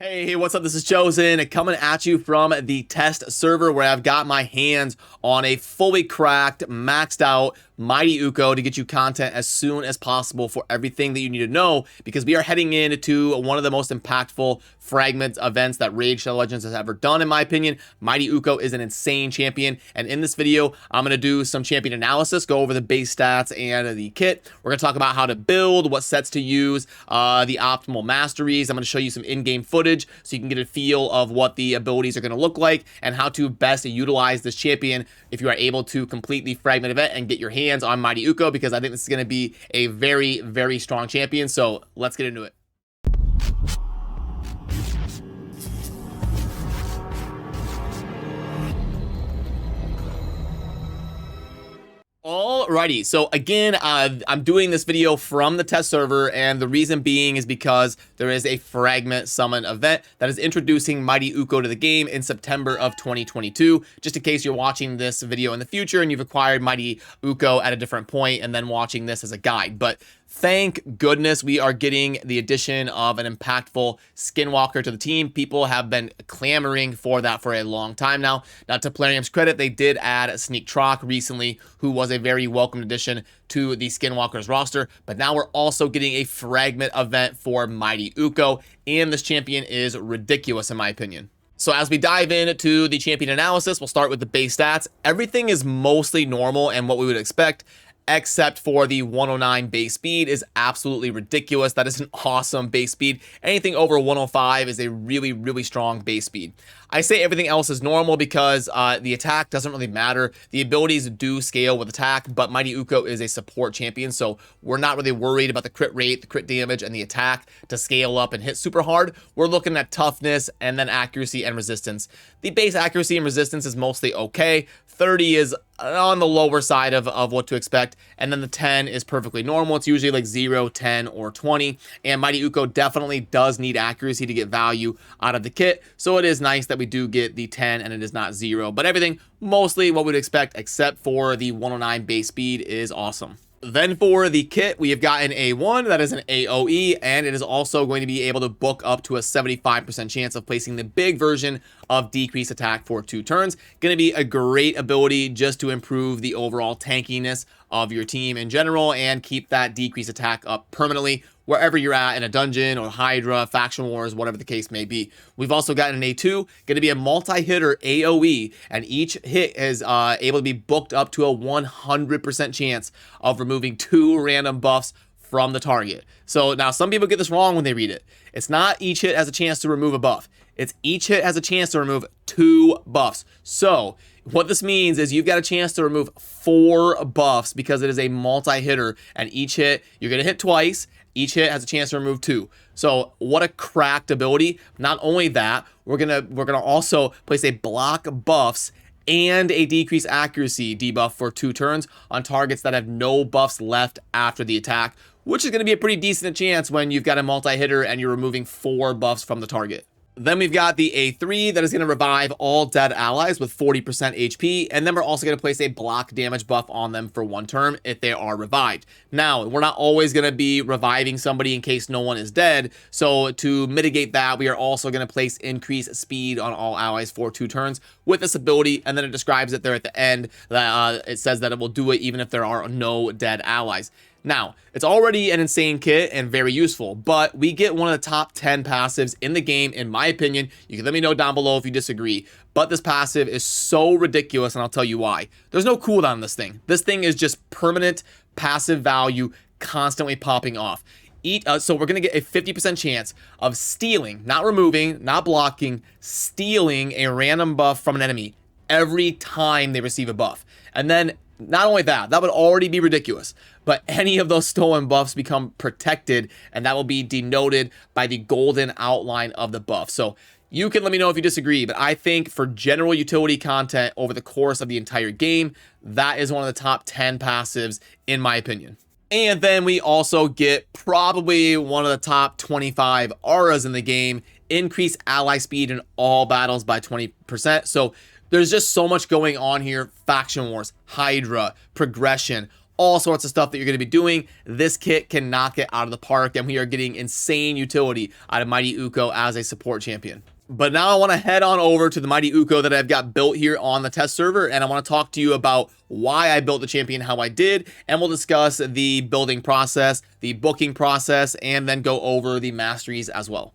Hey, what's up? This is Chosen coming at you from the test server where I've got my hands on a fully cracked, maxed out Mighty Ukko to get you content as soon as possible for everything that you need to know, because we are heading into one of the most impactful fragment events that Raid Shadow Legends has ever done, in my opinion. Mighty Ukko is an insane champion, and in this video, I'm going to do some champion analysis, go over the base stats and the kit. We're going to talk about how to build, what sets to use, the optimal masteries. I'm going to show you some in-game footage so you can get a feel of what the abilities are going to look like and how to best utilize this champion if you are able to complete the fragment event and get your hands on Mighty Ukko, because I think this is going to be a very, very strong champion. So let's get into it. Alrighty, so again, I'm doing this video from the test server, and the reason being is because there is a fragment summon event that is introducing Mighty Ukko to the game in September of 2022. Just in case you're watching this video in the future and you've acquired Mighty Ukko at a different point and then watching this as a guide. But thank goodness we are getting the addition of an impactful skinwalker to the team. People have been clamoring for that for a long time now. Now, to Plarium's credit, they did add Sneak Trock recently, who was a very welcome addition to the skinwalkers roster. But now we're also getting a fragment event for Mighty Ukko, and this champion is ridiculous in my opinion. So as we dive into the champion analysis, we'll start with the base stats. Everything is mostly normal and what we would expect, except for the 109 base speed is absolutely ridiculous. That is an awesome base speed. Anything over 105 is a really, really strong base speed. I say everything else is normal because the attack doesn't really matter. The abilities do scale with attack, but Mighty Ukko is a support champion, so we're not really worried about the crit rate, the crit damage, and the attack to scale up and hit super hard. We're looking at toughness and then accuracy and resistance. The base accuracy and resistance is mostly okay. 30 is on the lower side of what to expect, and then the 10 is perfectly normal. It's usually like 0, 10, or 20, and Mighty Ukko definitely does need accuracy to get value out of the kit, so it is nice that we do get the 10 and it is not 0, but everything mostly what we'd expect except for the 109 base speed is awesome. Then for the kit, we have got an A1, that is an AOE, and it is also going to be able to book up to a 75% chance of placing the big version of decreased attack for 2 turns. Going to be a great ability just to improve the overall tankiness of your team in general and keep that decreased attack up permanently wherever you're at in a dungeon or Hydra, Faction Wars, whatever the case may be. We've also got an A2, going to be a multi-hitter AoE, and each hit is able to be booked up to a 100% chance of removing 2 random buffs from the target. So now some people get this wrong when they read it. It's not each hit has a chance to remove a buff. It's each hit has a chance to remove 2 buffs. So what this means is you've got a chance to remove 4 buffs because it is a multi-hitter, and each hit, you're going to hit twice. Each hit has a chance to remove 2. So what a cracked ability. Not only that, we're gonna also place a block buffs and a decreased accuracy debuff for 2 turns on targets that have no buffs left after the attack, which is going to be a pretty decent chance when you've got a multi-hitter and you're removing 4 buffs from the target. Then we've got the A3 that is going to revive all dead allies with 40% HP, and then we're also going to place a block damage buff on them for 1 turn if they are revived. Now, we're not always going to be reviving somebody in case no one is dead, so to mitigate that, we are also going to place increased speed on all allies for 2 turns with this ability, and then it describes it there at the end that it says that it will do it even if there are no dead allies. Now, it's already an insane kit and very useful, but we get one of the top 10 passives in the game, in my opinion. You can let me know down below if you disagree, but this passive is so ridiculous, and I'll tell you why. There's no cooldown on this thing. This thing is just permanent passive value constantly popping off. So we're going to get a 50% chance of stealing, not removing, not blocking, stealing a random buff from an enemy every time they receive a buff. And then not only that, that would already be ridiculous, but any of those stolen buffs become protected, and that will be denoted by the golden outline of the buff. So you can let me know if you disagree, but I think for general utility content over the course of the entire game, that is one of the top 10 passives in my opinion. And then we also get probably one of the top 25 auras in the game, increase ally speed in all battles by 20%. So there's just so much going on here. Faction Wars, Hydra, progression, all sorts of stuff that you're going to be doing. This kit can knock it out of the park, and we are getting insane utility out of Mighty Ukko as a support champion. But now I want to head on over to the Mighty Ukko that I've got built here on the test server, and I want to talk to you about why I built the champion how I did, and we'll discuss the building process, the booking process, and then go over the masteries as well.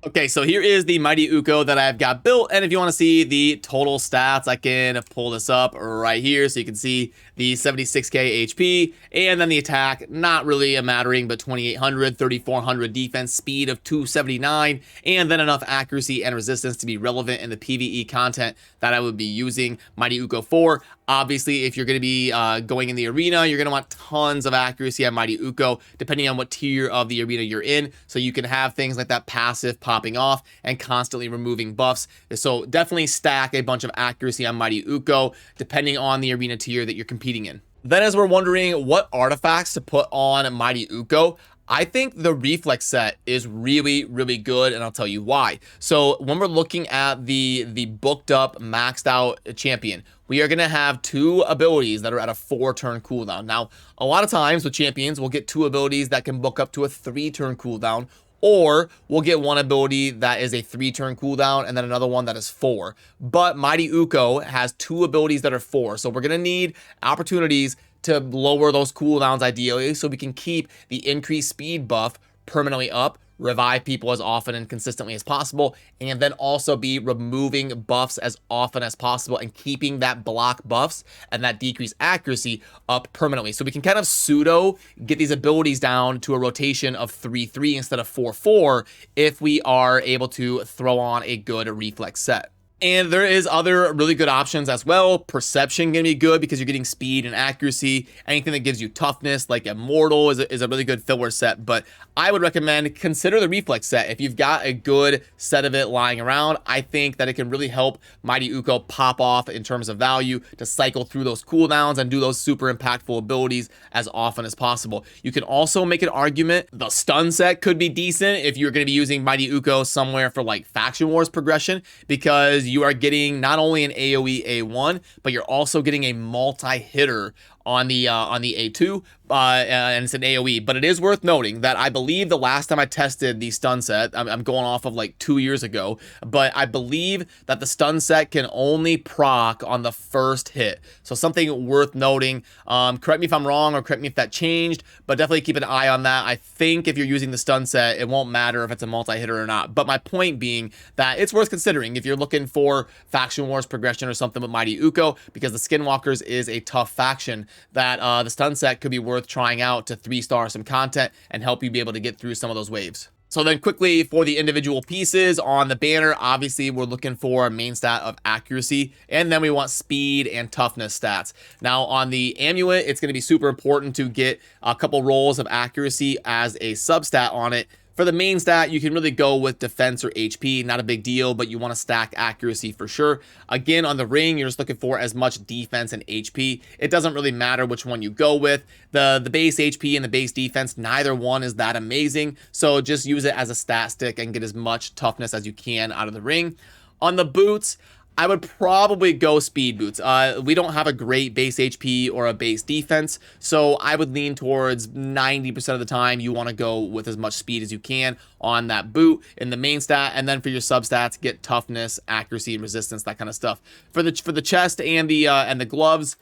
Okay, so here is the Mighty Ukko that I've got built, and if you want to see the total stats, I can pull this up right here so you can see the 76k HP, and then the attack, not really a mattering, but 2800, 3400 defense, speed of 279, and then enough accuracy and resistance to be relevant in the PvE content that I would be using Mighty Ukko for. Obviously, if you're going to be going in the arena, you're going to want tons of accuracy on Mighty Ukko, depending on what tier of the arena you're in, so you can have things like that passive popping off and constantly removing buffs. So definitely stack a bunch of accuracy on Mighty Ukko, depending on the arena tier that you're competing in. Then as we're wondering what artifacts to put on Mighty Ukko, I think the reflex set is really, really good, and I'll tell you why. So when we're looking at the booked up, maxed out champion, we are going to have 2 abilities that are at a 4-turn cooldown. Now, a lot of times with champions, we'll get 2 abilities that can book up to a 3-turn cooldown, or we'll get 1 ability that is a 3-turn cooldown and then another one that is 4. But Mighty Ukko has 2 abilities that are 4, so we're going to need opportunities to lower those cooldowns ideally, so we can keep the increased speed buff permanently up, revive people as often and consistently as possible, and then also be removing buffs as often as possible and keeping that block buffs and that decreased accuracy up permanently. So we can kind of pseudo get these abilities down to a rotation of 3-3 instead of 4-4 if we are able to throw on a good reflex set. And there is other really good options as well. Perception can be good because you're getting speed and accuracy. Anything that gives you toughness, like Immortal, is a really good filler set. But I would recommend consider the reflex set. If you've got a good set of it lying around, I think that it can really help Mighty Ukko pop off in terms of value to cycle through those cooldowns and do those super impactful abilities as often as possible. You can also make an argument the stun set could be decent if you're going to be using Mighty Ukko somewhere for like Faction Wars progression, because you are getting not only an AoE A1, but you're also getting a multi-hitter on the A2, and it's an AoE. But it is worth noting that I believe the last time I tested the stun set, I'm going off of like 2 years ago, but I believe that the stun set can only proc on the first hit. So something worth noting. Correct me if I'm wrong, or correct me if that changed, but definitely keep an eye on that. I think if you're using the stun set, it won't matter if it's a multi-hitter or not. But my point being that it's worth considering if you're looking for Faction Wars progression or something with Mighty Ukko, because the Skinwalkers is a tough faction that the stun set could be worth trying out to 3-star some content and help you be able to get through some of those waves. So then quickly for the individual pieces on the banner, obviously we're looking for a main stat of accuracy, and then we want speed and toughness stats. Now on the amulet, it's going to be super important to get a couple rolls of accuracy as a substat on it. For the main stat, you can really go with defense or HP, not a big deal, but you want to stack accuracy for sure. Again, on the ring, you're just looking for as much defense and HP. It doesn't really matter which one you go with. The base HP and the base defense, neither one is that amazing, so just use it as a stat stick and get as much toughness as you can out of the ring. On the boots, I would probably go speed boots. We don't have a great base HP or a base defense, so I would lean towards 90% of the time you want to go with as much speed as you can on that boot in the main stat, and then for your substats, get toughness, accuracy, and resistance, that kind of stuff. For the chest and the gloves,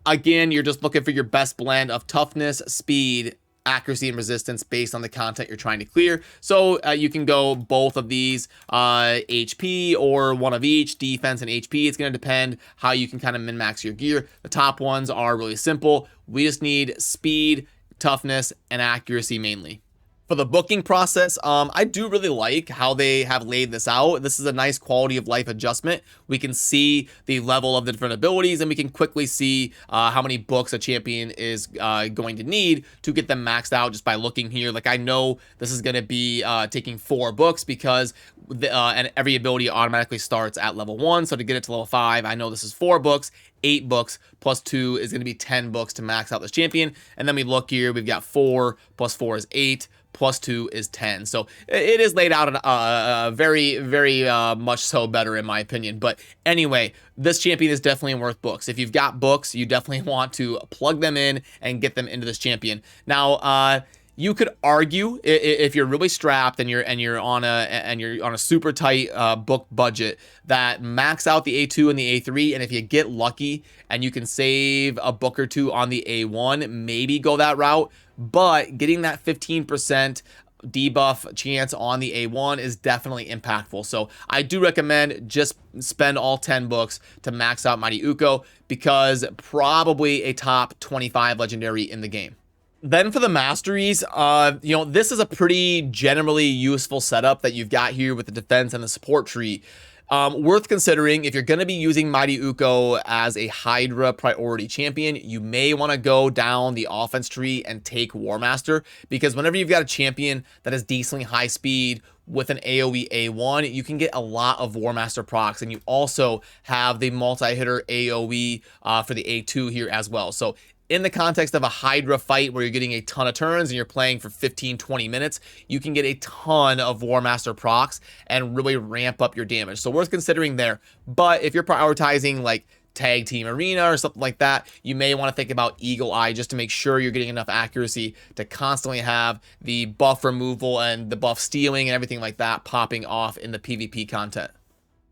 again, you're just looking for your best blend of toughness, speed, accuracy, and resistance based on the content you're trying to clear. So you can go both of these, HP or one of each, defense and HP. It's going to depend how you can kind of min-max your gear. The top ones are really simple. We just need speed, toughness, and accuracy mainly. For the booking process, I do really like how they have laid this out. This is a nice quality of life adjustment. We can see the level of the different abilities, and we can quickly see how many books a champion is going to need to get them maxed out just by looking here. Like, I know this is going to be taking 4 books because and every ability automatically starts at level 1. So to get it to level 5, I know this is 4 books. 8 books plus 2 is going to be 10 books to max out this champion. And then we look here, we've got 4 plus 4 is 8. plus 2 is 10. So it is laid out very, very much so better in my opinion. But anyway, this champion is definitely worth books. If you've got books, you definitely want to plug them in and get them into this champion. Now, you could argue if you're really strapped and you're on a super tight book budget, that max out the A2 and the A3, and if you get lucky and you can save a book or two on the A1, maybe go that route. But getting that 15% debuff chance on the A1 is definitely impactful. So I do recommend just spend all 10 books to max out Mighty Ukko, because probably a top 25 legendary in the game. Then for the Masteries, this is a pretty generally useful setup that you've got here with the defense and the support tree. Worth considering if you're going to be using Mighty Ukko as a Hydra priority champion. You may want to go down the offense tree and take War Master, because whenever you've got a champion that is decently high speed with an AoE A1, you can get a lot of War Master procs, and you also have the multi-hitter AoE for the A2 here as well. So in the context of a Hydra fight where you're getting a ton of turns and you're playing for 15-20 minutes, you can get a ton of War Master procs and really ramp up your damage. So worth considering there. But if you're prioritizing like Tag Team Arena or something like that, you may want to think about Eagle Eye just to make sure you're getting enough accuracy to constantly have the buff removal and the buff stealing and everything like that popping off in the PvP content.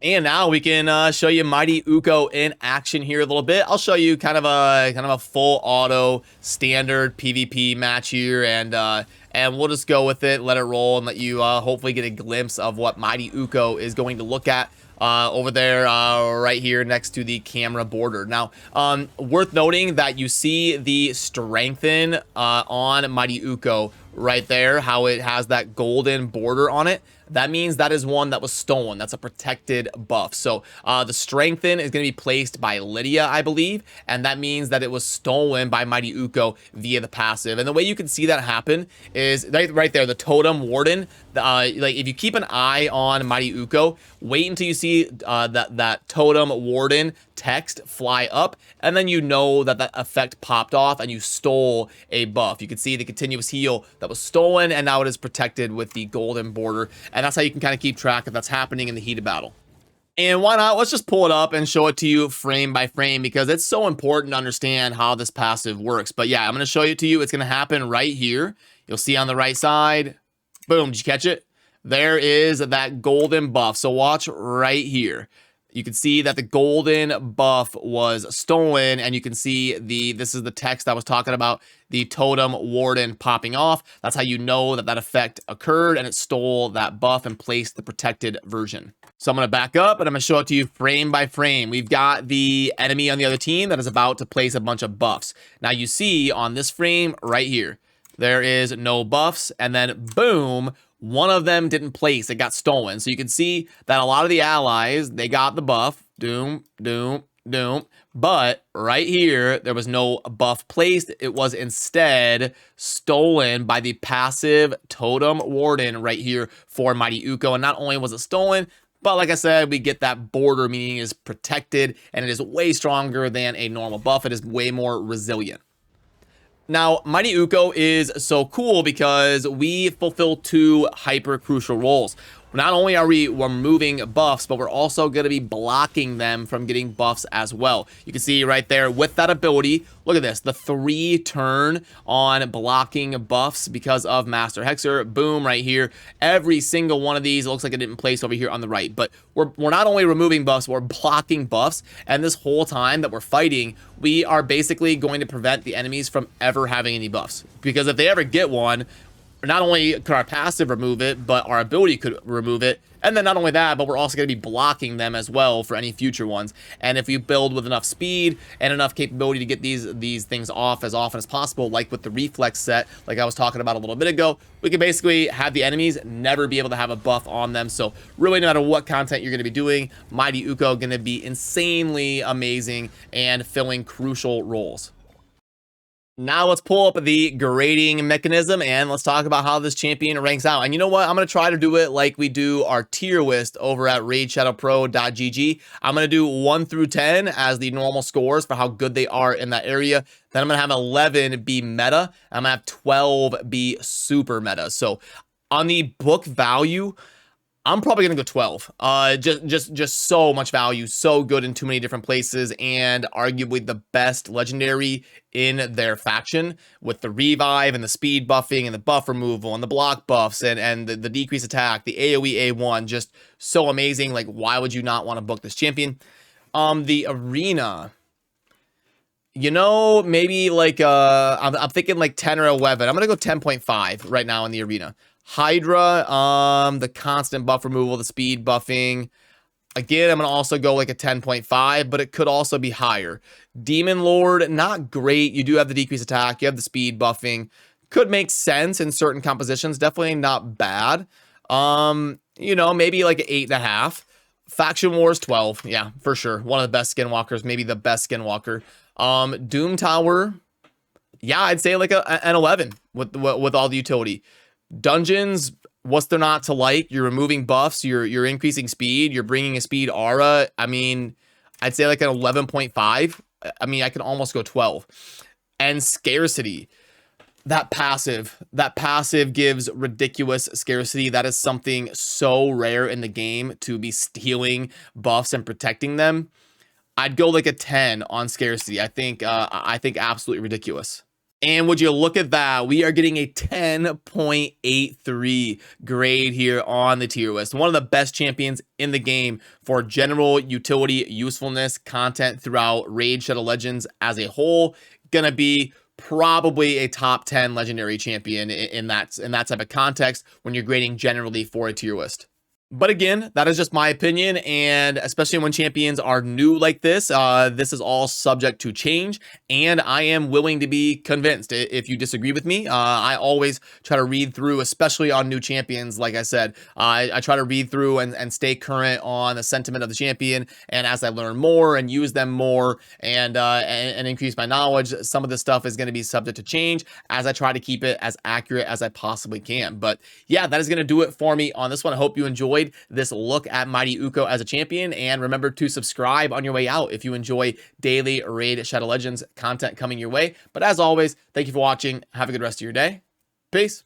And now we can show you Mighty Ukko in action here a little bit. I'll show you kind of a full auto standard PvP match here, and we'll just go with it, let it roll, and let you hopefully get a glimpse of what Mighty Ukko is going to look at over there right here next to the camera border. Now, worth noting that you see the strengthen on Mighty Ukko right there, how it has that golden border on it. That means that is one that was stolen. That's a protected buff. So the strengthen is going to be placed by Lydia, I believe, and that means that it was stolen by Mighty Ukko via the passive. And the way you can see that happen is right there, the totem warden. Like if you keep an eye on Mighty Ukko, wait until you see that totem warden text fly up, and then you know that effect popped off and you stole a buff. You can see the continuous heal that was stolen, and now it is protected with the golden border, and that's how you can kind of keep track if that's happening in the heat of battle. And why not? Let's just pull it up and show it to you frame by frame, because it's so important to understand how this passive works. But yeah, I'm going to show it to you. It's going to happen right here. You'll see on the right side. Boom. Did you catch it? There is that golden buff. So watch right here. You can see that the golden buff was stolen, and you can see this is the text I was talking about, the totem warden popping off. That's how you know that effect occurred and it stole that buff and placed the protected version. So I'm going to back up and I'm going to show it to you frame by frame. We've got the enemy on the other team that is about to place a bunch of buffs. Now you see on this frame right here, there is no buffs, and then boom, one of them didn't place. It got stolen. So you can see that a lot of the allies, they got the buff. Doom, doom, doom. But right here, there was no buff placed. It was instead stolen by the passive totem warden right here for Mighty Ukko. And not only was it stolen, but like I said, we get that border, meaning it is protected, and it is way stronger than a normal buff. It is way more resilient. Now, Mighty Ukko is so cool because we fulfill two hyper crucial roles. Not only are we removing buffs, but we're also going to be blocking them from getting buffs as well. You can see right there with that ability, look at this, the 3 turn on blocking buffs because of Master Hexer. Boom, right here. Every single one of these, it looks like it didn't place over here on the right, but we're not only removing buffs, we're blocking buffs. And this whole time that we're fighting, we are basically going to prevent the enemies from ever having any buffs. Because if they ever get one, not only could our passive remove it, but our ability could remove it. And then not only that, but we're also going to be blocking them as well for any future ones. And if you build with enough speed and enough capability to get these things off as often as possible, like with the reflex set, like I was talking about a little bit ago, we can basically have the enemies never be able to have a buff on them. So really, no matter what content you're going to be doing, Mighty Ukko going to be insanely amazing and filling crucial roles. Now let's pull up the grading mechanism and let's talk about how this champion ranks out. And you know what? I'm going to try to do it like we do our tier list over at RaidShadowPro.gg. I'm going to do 1 through 10 as the normal scores for how good they are in that area. Then I'm going to have 11 be meta. I'm going to have 12 be super meta. So on the book value, I'm probably gonna go 12. Just so much value, so good in too many different places, and arguably the best legendary in their faction with the revive and the speed buffing and the buff removal and the block buffs and the decreased attack, the AoE A1, just so amazing. Like, why would you not want to book this champion? The arena, you know, maybe like I'm thinking like 10 or 11. I'm gonna go 10.5 right now in the arena. Hydra, the constant buff removal, the speed buffing. Again, I'm going to also go like a 10.5, but it could also be higher. Demon Lord, not great. You do have the decreased attack. You have the speed buffing. Could make sense in certain compositions. Definitely not bad. You know, maybe like an 8.5. Faction Wars, 12. Yeah, for sure. One of the best skinwalkers. Maybe the best skinwalker. Doom Tower. Yeah, I'd say like an 11 with all the utility. Dungeons, what's there not to like? You're removing buffs, you're increasing speed, you're bringing a speed aura. I mean, I'd say like an 11.5. I mean, I can almost go 12. And scarcity, that passive gives ridiculous scarcity. That is something so rare in the game, to be stealing buffs and protecting them. I'd go like a 10 on scarcity. I think absolutely ridiculous. And would you look at that? We are getting a 10.83 grade here on the tier list. One of the best champions in the game for general utility, usefulness, content throughout Raid Shadow Legends as a whole. Gonna be probably a top 10 legendary champion in that type of context when you're grading generally for a tier list. But again, that is just my opinion, and especially when champions are new like this, this is all subject to change, and I am willing to be convinced. If you disagree with me, I always try to read through, especially on new champions. Like I said, I try to read through and stay current on the sentiment of the champion, and as I learn more and use them more and increase my knowledge, some of this stuff is going to be subject to change as I try to keep it as accurate as I possibly can. But yeah, that is going to do it for me on this one. I hope you enjoyed this look at Mighty Ukko as a champion, and remember to subscribe on your way out if you enjoy daily Raid Shadow Legends content coming your way. But as always, thank you for watching. Have a good rest of your day. Peace.